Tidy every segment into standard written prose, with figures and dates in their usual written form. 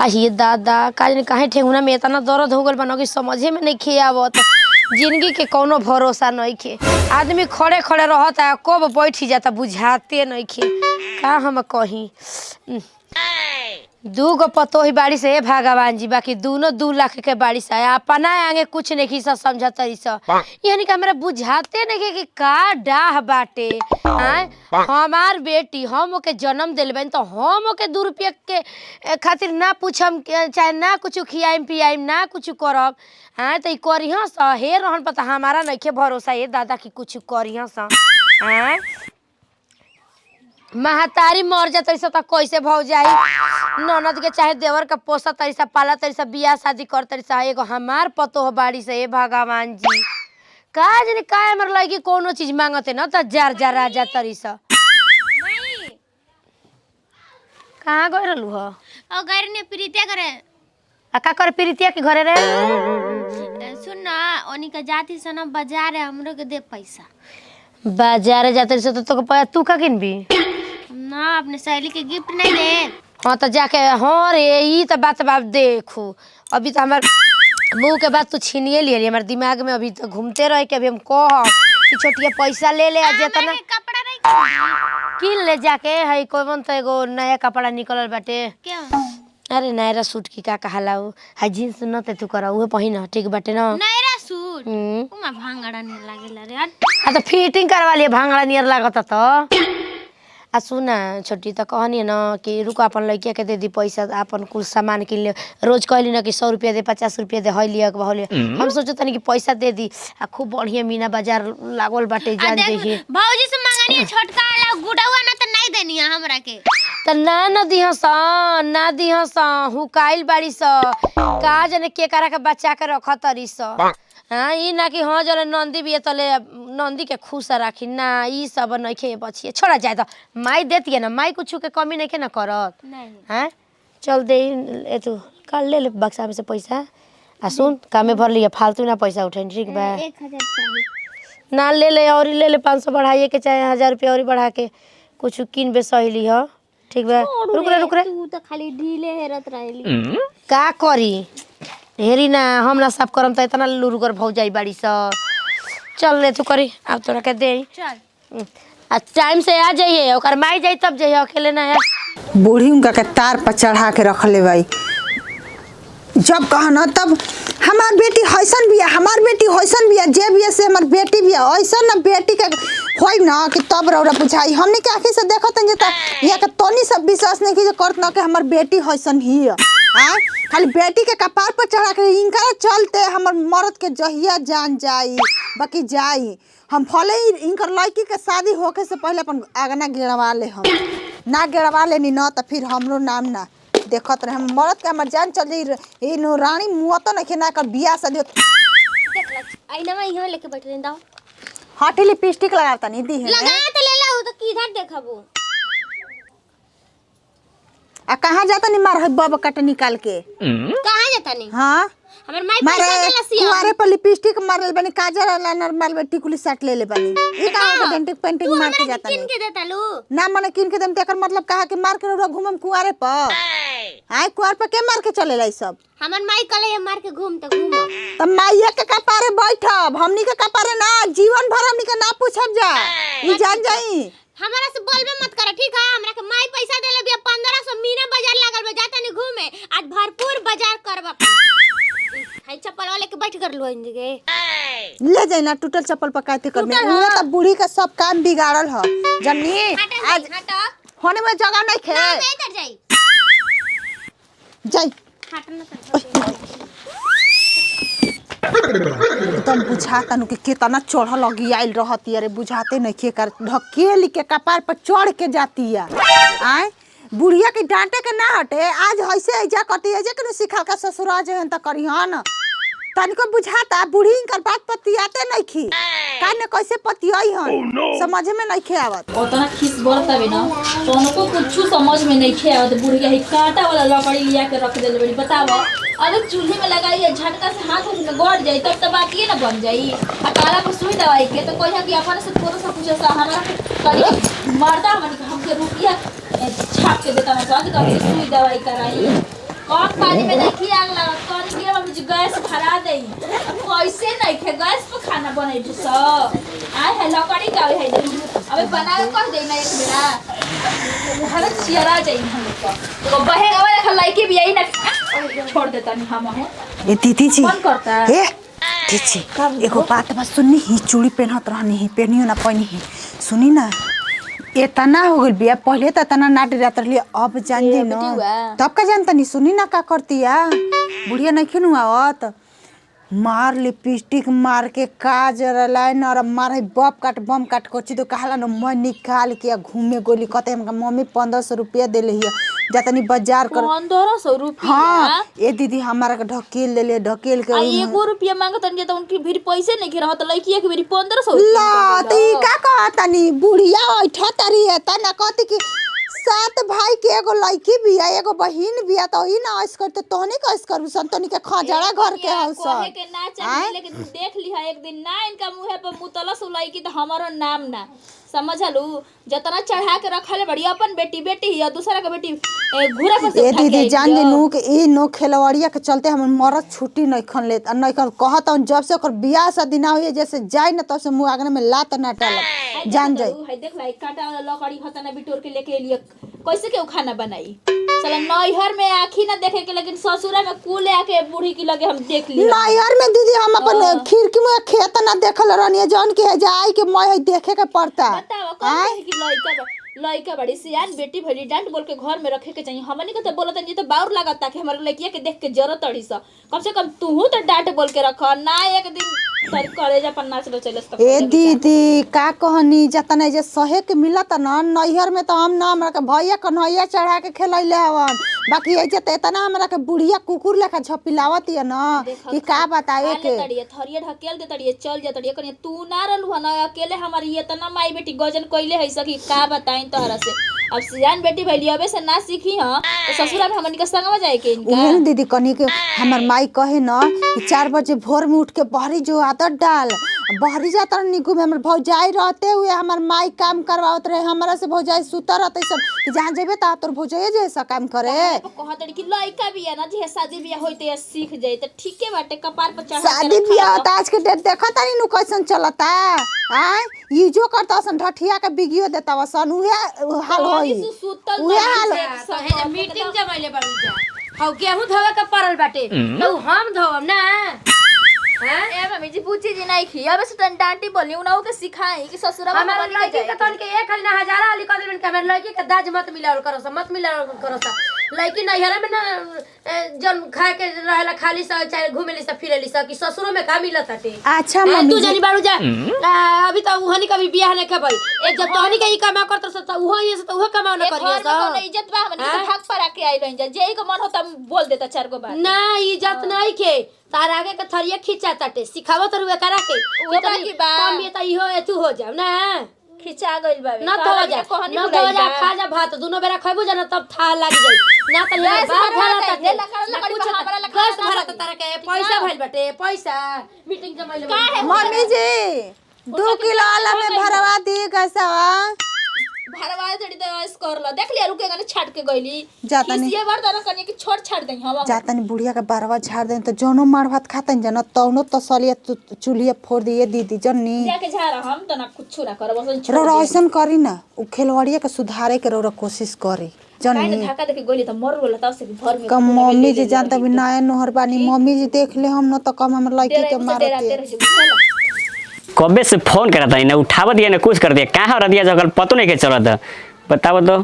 आही दादा काज काहे ठेंगुना में इतना दर्द हो गल बनो कि समझे में नहीं खे आवत। जिंदगी के कोनो भरोसा नहीं खे। आदमी खड़े खड़े रहता कब बैठ जाता बुझाते नहीं खे। का हम कहीं दूगो पतोही बाड़ी से भगवान जी बाकी दोनों 2 लाख के बाड़ी से अपना आगे कुछ नहीं सा समझतरी सा यानी कि हमरा बुझाते नहीं कि का डाह बाटे। आय हमार बेटी हम ओके जन्म दिल बन तो हम ओके 2 रुपया के खातिर ना पूछम चाहे ना कुछ खियाइम पियाइम ना कुछ करब। हाँ तो करिह सा हे रहन पता हमारा नहीं के भरोसा ये दादा की कुछ करिह सा। हाँ महतारी मर जा तरी सब कैसे भौ जाई ननद के चाहे देवर का पोसा तरी सा पाला तरी सा बियाह शादी कर तरी सा एगो हमार पतो हो बाड़ी से ए भगवान जी का जने का हमर लगी कोनो चीज मांगते न त जार जार राजा तरी सा कहां गए रहलू ह ओ घर ने प्रीतिया करे आ का कर प्रीतिया के घरे रे सुन ना ओनी का जाती सना बाजार है हमरो के दे पैसा बाजार जाते से तो तू का किनबी ना अपने सहेली के गिफ्ट नहीं दे। हाँ तो जाके हाँ रे ई तो बात देखू अभी तो हमार मुँह के बात तू छीनिए लिए हमारे दिमाग में अभी तो घूमते रहे कि अभी हम कह कि छोटिया पैसा ले ले आज तना कपड़ा नहीं किन ले जाके है कोई तो एगो नया कपड़ा निकलल बाटे क्या अरे नायरा सूट की का कहला है जींस न ते तू करा उहे पहिन ठीक बाटे ना नयरा सूट उमा भांगड़ा नहीं लागेला रे आ तो फिटिंग करवा लिए भांगड़ा नियर लागत तो आ सुना छोटी तो कहनी ना कि रुको अपन लड़किया के दे दी पैसा अपन कुछ सामान किन ले रोज कहली ना कि 100 रुपया दे 50 रुपया दे है लिया हम सोचो तनी कि पैसा दे दी आ खूब बढ़िया मीना बाजार लागल बाटे जान जइए भौजी से मांगनी छोटका वाला गुडवा ना तो नहीं देनी हमरा के त ना दिह ना दिह हुकाइल बाड़ी स का जने के करा के बच्चा के रख तरी स हाँ ई ना कि हाँ जले नंदी भी तले नंदी के खुश राखी ना ई सब नहीं खे बचिए छोड़ा जाए तो माई देती है ना माई कुछ के कमी नहीं के ना करत हाँ चल दे ए तू कल ले बक्सा में से पैसा आ सुन कामे भर लिया फालतू ना पैसा उठे ठीक बा 1000 चाहिए ना ले और ले 500 बढ़ाइए के चाहे 1000 रुपया और बढ़ा के कुछ किन बे सहेली ह ठीक बा रुक रे तू तो खाली ढीले हेरत रहली का करी हेरी ना हम ना सब करम त इतना लुरुगर भौ जाई बाड़ी स चल ले तू करी अब तोरा के दे चल आ टाइम से आ जाइए ओकर माई जाई तब जाइए अकेले ना है बूढ़ी उनका के तार पर चढ़ा के रख ले भाई जब कहना तब हमार बेटी हैसन बिया हमार बेटी हैसन बिया जे बिया से हमार बेटी बिया ऐसन ना बेटी के होई ना कि तब रौरा बुझाई हमने के आंखी से देखत जे त यहाँ के तोनी सब विश्वास नहीं की करत ना कि हमार बेटी हैसन ही हां खाली बेटी के कपार पर चढ़ा के इनका चलते हमार मर्द के जहिया जान जाई बाकी जाई हम भले ही इनकर लड़की के शादी होके से पहले अपन आगना गिरवा ले हम ना गिरवा लेनी ना तो फिर हमरो नाम ना देखत रहे हम मरद के हमर जान चल जाई ई नो रानी मुआ तो नहीं ना कर बियाह शादी देख ल आईना में यहां लेके बैठ रही दाओ हाटी लिपस्टिक लगाता नहीं दी है लगा तो ले ला तो किधर देखबो आ कहां जाता नहीं मार बाबा कट निकाल के कहां जाता नहीं हां हमर माई पैसा देला सिया कुआरे पर लिपस्टिक मारल बनी काजल लाइनर मारल टिकुली सेट ले ले बनी ई कहां के डेंटिक पेंटिंग मार के जाता किन नहीं के देता लू ना मने किन के देम तेकर मतलब कहा कि मार के घूमम कुआरे पर हां कुआर पर के मार के चलेला ई सब हमर माई कले मार के घूम तब माइया के कपारे बैठब हमनी के कपारे ना जीवन भर हमनी के ना पूछब जा ई जान जाई हमरा से बोलबे मत कर ठीक है हमरा के माई पैसा देले बिया 1500 मीना बाजार लागल बा जाता नहीं घूमे आज भरपूर बाजार करबा हाय चप्पल वाले के बैठ कर लो इंजगे ले जाई ना टूटल चप्पल पकाते कर में उहे त बूढ़ी का सब काम बिगाड़ल ह जन्नी आज हटा होने में जगह नहीं खे ना मैं इधर जाई जाई हटना एकदम बुझाता नु कि केतना चढ़ लगी आइल रहती अरे बुझाते नहीं के कर ढकेली के कपार पर चढ़ के जाती है आए बुढ़िया के डांटे के ना हटे आज ऐसे ऐजा करती है जे के सिखा का ससुरा जे हन त करिहन तनिको बुझाता बूढ़ी इनकर बात पतियाते नहीं खी काने कैसे पतियाई हन समझ में नहीं खे आवत ओतना खिस बरता बे ना तोनको कुछ समझ में नहीं खे आवत बुढ़िया ही कांटा वाला लकड़ी लिया के रख देले बड़ी बताओ अगर चूल्हे में लगाई है झटका से हाथ में गड़ जाई तब तो बात ये ना बन जाई आ काला पर सुई दवाई के तो कोई कि अपन से थोड़ा सा पूछे सा हमरा करी मरदा हमन हमके रुपया छाप के देता है साथ का सुई दवाई कराई कम पानी में देखी आग लगा तोरी के बाबूजी गैस भरा दे अब कैसे नहीं खे गैस पर खाना बने स आय है लकड़ी का है अबे बना के कर दे ना एक बेरा हर चियरा जाई हम तो बहे वाला खलाई के भी यही ना छोड़ देता नहीं हम है ए दीदी जी कौन करता है ए दीदी एगो बात बस सुननी ही चूड़ी पहनत रहनी ही पहनियो ना पहनी ही सुनी ना इतना हो गइल बिया पहले तो इतना नाटी रात रही अब जान दे न तब का जानता नहीं सुनी ना का करती है बुढ़िया नहीं खिनु आवत मार लिपस्टिक मार के काजर लाइनर मार है बम काट कोची तो कहला न मैं निकाल के घूमे गोली कहते हमका मम्मी 1500 रुपया देले हिया जातनी बाजार कर 1500 रुपया हाँ ए दीदी हमारा के ढकेल ले ढकेल के एगो रुपया मांगतन जे त उनकी भीड़ पैसे नहीं गिरा त लड़की के भीड़ 1500 ला ती का कहतनी बुढ़िया बैठा तरी है तना कहती कि 7 भाई के एगो लड़की बिया एगो बहिन बिया तो ही ना ऐस करते तोहनी का ऐस करबू संतोनी के खजड़ा घर के हौस कहे के ना चाहिए लेकिन तू देख लिहा एक दिन ना इनका मुंह पे मुतलस लड़की त हमारो नाम ना समझलू जतना चढ़ा के रखले बढ़िया अपन बेटी ही दूसरा के बेटी घुरा पर से ए दीदी जान जे नु के ई नो खेलवड़िया के चलते हम मरद छुट्टी नहीं खन लेत नहीं कर कहत जब से ओकर बियाह शादी ना होई जैसे जाय न तब से मुंह आगने में लात ना टाल जान जाई है देख लाई काटा वाला लकड़ी हतना बिटोर के लेके लिए कैसे के खाना बनाई साला नैहर में आखी ना देखे के लेकिन ससुरा में कुल आके बूढ़ी की लगे हम देख ली नैहर में दीदी हम अपन खिड़की में खेत ना देखल रहनी जौन के जाय के मैं देखे के पड़ता बताओ कौन कि लड़का बड़ी सियान बेटी भली डांट बोल के घर में रखे के चाहिए हमनी के तो बोलत नहीं तो बाउर लागता कि हमारे लड़किया के देख के जरूरत अड़ी सा कम से कम तू तो डांट बोल के रख ना एक दिन सर कॉलेज अपन नाच लो चलस तक ए दीदी का कहनी जतना जे सहे के मिलत न नैहर में तो हम ना हमरा के भैया कन्हैया चढ़ा के खेलैले हवन बाकी ऐसे त इतना हमरा के बुढ़िया कुकुर लेखा झपिलावत है न कि का बतावे के तड़िए थरिया ढकेल दे तड़िए चल जा तड़िए कनी तू ना रहलु न अकेले हमारी इतना माई बेटी गजन कइले है सकी का बताई तोहरा से अब सियान बेटी भैली अबे से ना सीखी हां तो ससुरा में हमनी के संगवा जाए के इनका उहन दीदी कनी के हमर माई कहे न कि 4 बजे भोर में उठ के बहरी जो आदत डाल बहरी जाता निकू में हमर भौजाई रहते हुए हमर माई काम करवावत रहे हमरा से भौजाई सुता रहते सब कि जहां जेबे ता तोर भौजाई जैसा काम करे कहत कि लइका बिया ना जे शादी बिया होइते सीख जाई त ठीके बाटे कपार पर चढ़ा शादी बियाह त आज के डेट देखत नहीं नु कैसन चलता हां ई जो करता सन ढठिया के बिगियो देता वसन उहे हाल होई उहे हाल है मीटिंग जमैले बाड़ू जा हौ गेहूं धोवे के पड़ल बाटे तो हम धोवम ना ए मम्मी जी पूछी जी नहीं खी अब से डांटी बोली उनाऊ के सिखाई कि ससुरा हमारा लड़की के तन के एक ना हजारा वाली कर देबन के हमर लड़की के दाज मत मिलावल करो सा लड़की नैहरा में ना जन खा के रहेला खाली सा चाहे घूमेली सा फिरेली सा कि ससुरो में का मिलत बाटे अच्छा तू मम्मी जानी बाड़ू जा अभी तो उहनी कभी बियाह नहीं खबई एक जब तोहनी के ई कमा करत स त उहो ये से त उहो कमा न करियो सा घर में इज्जत बा हमनी के भाग पर आके आई रही जा जेई को मन होता बोल देता 4 गो बात ना इज्जत नहीं के तार आगे के थरिया खींचा ताटे सिखावत रुए करा के वो तो की बा कम ये त इहो एतु हो जाओ ना खिंचा गइल बावे ना तो हो जा खा जा भात दोनों बेरा खइबो जना तब था लाग जाई ना त ले बात भरा ताटे ना कुछ गैस भरा त तारा के पैसा भइल बाटे पैसा मीटिंग जमैले मम्मी जी 2 किलो आला में भरवा दी गैसवा भरवाए थोड़ी तो ऐस कर लो देख लिया रुके गने छाट के गइली जातनी किसी बार दाना कनिया की छोड़ छाड़ दई हम जातनी बुढ़िया के बारवा झाड़ देन तो जोनो मार भात खातन जन तौनो तसलिया चुलिया फोड़ दिए दीदी जन्नी जाके झारा हम त ना कुछ ना करब बस रो ऐसन करी ना उ खेलवाड़िया के सुधारे के रो कोशिश करी काहे जन्नी धक्का देके गइली त मर बोला तब से घर में कम मम्मी जी जानता भी नया नहर बानी मम्मी जी देख ले हम न तो कम हमर लड़की के मारत कबे से फोन करता है ना उठाव दिया ना कुछ कर दिया कहाँ रह दिया जगल पतो नहीं के चलत बताओ तो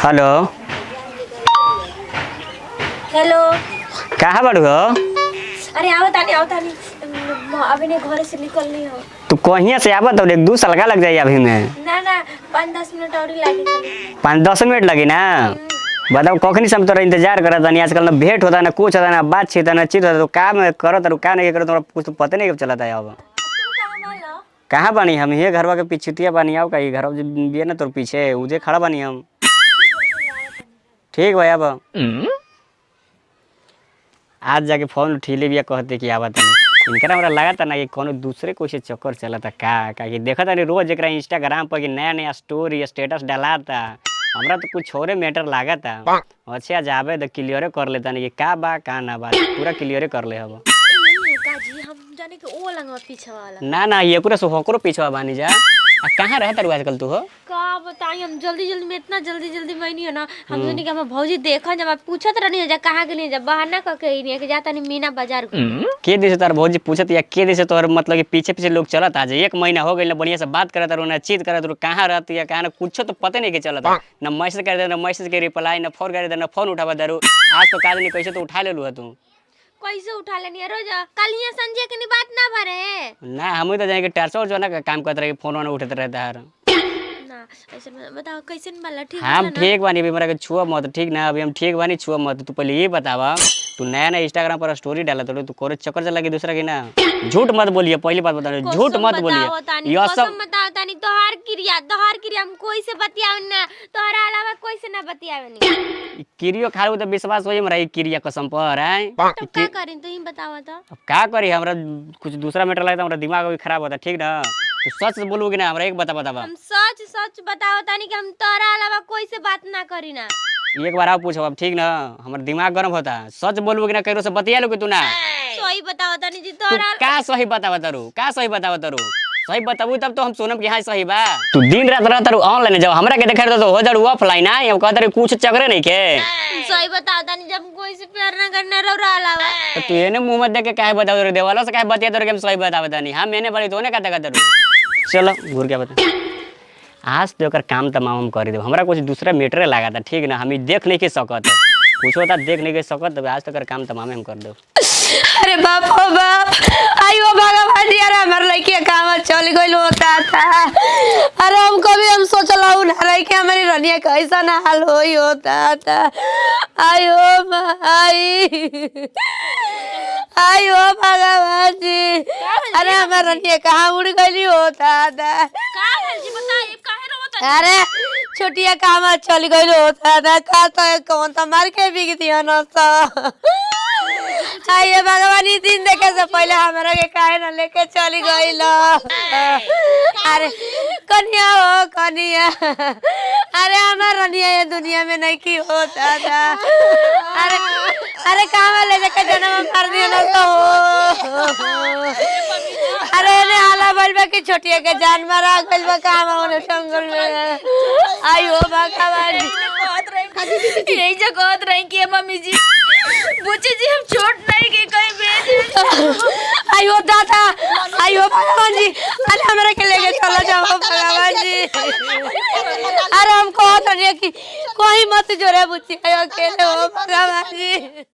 हेलो हेलो कहाँ बाड़ू हो अरे आओ तानी अभी ने घर से निकलनी हो तू कहिया से आवत हो 1-2 साल का लग जाए अभी में ना 5-10 मिनट और लगे 5-10 मिनट लगी ना बताओ कखनी से हम तोरा इंतजार करत नहीं आजकल ना भेंट होता ना कुछ होता ना बातचीत ना चीत होता तो काम करत और का नहीं करत तोरा कुछ तो पता नहीं कब चलता है अब कहाँ बानी हम ये घरवा के पीछे बानी आओ कहीं घर बिया ना तोर पीछे उजे खड़ा बानी हम ठीक भाई अब आज जाके फोन उठीले बिया कहते कि आवत नहीं इनकरा हमरा लगा था ना कि कोनो दूसरे कोई से चक्कर चलता का कि देखा था रोज एकरा इंस्टाग्राम पर कि नया नया स्टोरी स्टेटस डालाता हमरा तो कुछ छोरे मैटर लागा था। अच्छा जाबे तो क्लियर कर लेता नहीं कि का बा का ना बा पूरा क्लियर कर ले हब। काजी हम जाने के ओ लंगवा पीछे वाला ना ये पूरा होकरो पीछवा बानी जा। आ कहाँ रहे तारू आजकल तू हो? का बताई हम जल्दी में इतना जल्दी में नहीं है ना हम सोनी कि हम भौजी देखा जब पूछत रहनी जा कहाँ के लिए जब बहाना करके ही नहीं है कि जाता नहीं मीना बाजार के दिन से तार भौजी पूछत या के दिन से तोहर मतलब कि पीछे लोग चलत आज 1 महीना हो गइल ना बढ़िया से बात करत रहो ना चीत करत रहो कहाँ रहती है कहाँ ना कुछ तो पते नहीं के चलत ना मैसेज कर दे ना मैसेज के रिप्लाई ना फोन कर दे ना फोन उठावा दरू आज तो काज नहीं कैसे तो उठा लेलू है तू कैसे उठा लेनी रोज कल यहाँ संजय की बात ना भरे ना हम तो जाएंगे टर्सो जो ना काम करते रहे फोन उठते रहता है ना ऐसे बताओ कैसे वाला ठीक हम ठीक बानी अभी मेरा के छुआ मत ठीक ना अभी हम ठीक बानी छुआ मत तू पहले ये बतावा तू नया इंस्टाग्राम पर स्टोरी डाला तू कोरे चक्कर चला के दूसरा की ना झूठ मत बोलिए पहली बात बता झूठ मत बोलिए यह सब बताओ तानी तोहार क्रिया हम कोई से बतियावे ना तोहरा अलावा कोई से ना बतियावे नहीं क्रियो खालू तो विश्वास होई हमरा क्रिया कसम पर है तो का करें तू ही बतावा तो अब का करी हमरा कुछ दूसरा मैटर लगता हमरा दिमाग भी खराब होता ठीक ना तू सच बोलूगी ना हमरा एक बतावा हम सच बताओ तानी कि हम तोहरा अलावा कोई से बात ना करी ना एक बार आप पूछो अब ठीक ना हमारा दिमाग गर्म होता सच बोलूगी ना करो से बतिया लोगे तू ना सही बताओ तानी जी तू तोहरा का सही बतावा तरू सही बताबू तब तो हम सुनब कि हाँ सही बा तू दिन रात रहता रू ऑनलाइन जाओ हमरा के देखे तो हो जाऊ ऑफलाइन आ हम कहता कुछ चक्रे नहीं के सही बताओ तानी जब कोई से प्यार ना करना रौरा अलावा तो तू एने मुंह मत देख के काहे बताओ रे देवाला से काहे बतिया तोरे के हम सही बतावा तानी हम मैंने बड़ी तोने का देखा तरू चलो घूर के बता आज तो ओकर काम तमाम हम कर देब हमरा कुछ दूसरा मैटर लगा था ठीक ना हम देख नहीं के सकत कुछ होता देख नहीं के सकत आज तक काम तमाम हम कर देब। अरे बाप हो बाप आयो भगवान जी अरे हमारे लड़की काम चल गई होता था। अरे हम कभी हम सोचल रही कि हमारी रनिया कैसा ना हाल होता था। आयो माई आयो भगवान जी अरे हमारे रनिया कहाँ उड़ गई होता था। अरे छोटिया काम चल गई होता था का तो कौन तो मार के बिक दिया ना तो आइए भगवान इस दिन देखे से पहले हमारा के काहे ना लेके चली गई लो। अरे कन्या हो कन्या अरे हमारा रनिया ये दुनिया में नहीं की होता था। अरे अरे कहाँ ले जाके जन्म मार दिया ना तो अरे ने हाला बलबा की छोटिया के जान मारा गइल बा कहाँ होने जंगल में। आइयो भगवान यही जगह रही कि मम्मी जी बुच्ची जी हम छोट नहीं के कहीं भेज आइयो दादा आइयो भगवान जी अरे हमारे के लेके चला जाओ भगवान जी। अरे हम कहत रहिए कि कोई मत जोरे बुच्ची अकेले हो भगवान जी।